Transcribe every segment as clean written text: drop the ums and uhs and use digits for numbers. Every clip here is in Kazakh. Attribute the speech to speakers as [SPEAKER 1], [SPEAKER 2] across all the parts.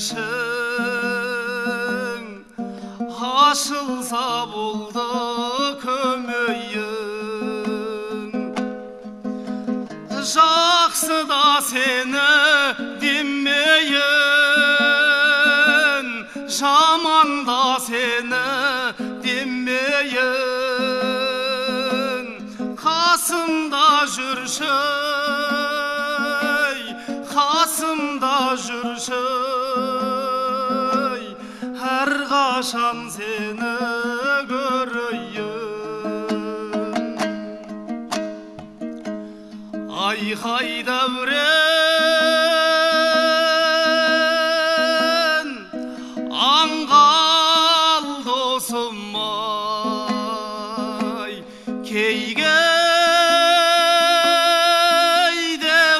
[SPEAKER 1] ішің ашылса болды көмейің. Жақсы да сені демейін, жаман да сені демейін. Қасымда жүрші, қасымда жүрші, әрқашан сені көрейін. Айқай дәурен, аңғал досым-ай, кейгейде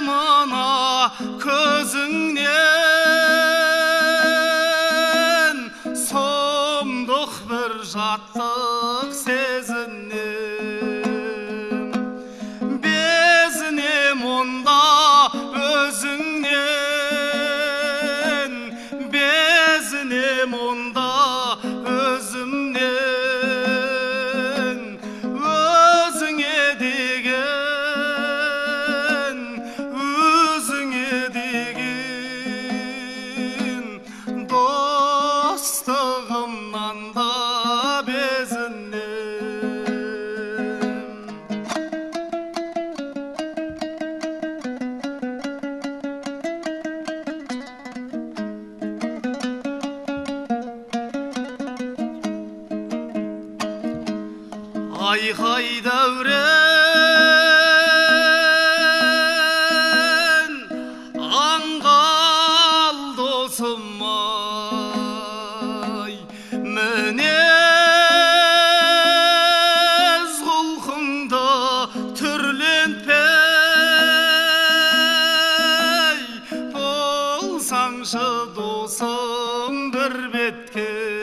[SPEAKER 1] мына көзіңнен сұмдық бір жаттық сезінем. Безінем онда өзіңнен, безінем онда өзімнен. Өзіңе деген, өзіңе деген достығымнан да безінем. Айқай дәурен, аңғал досым-ай, мінез құлқыңды түрлентпей, болсаңшы досым бір беткей.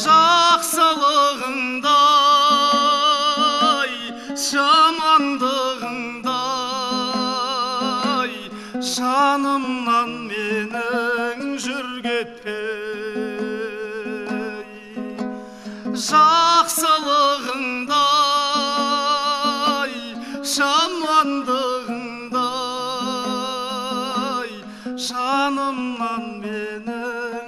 [SPEAKER 1] Жақсылығыңдай, жамандығыңдай, жанымнан менің жүргетпей. Жақсылығыңдай, жамандығыңдай, жанымнан менің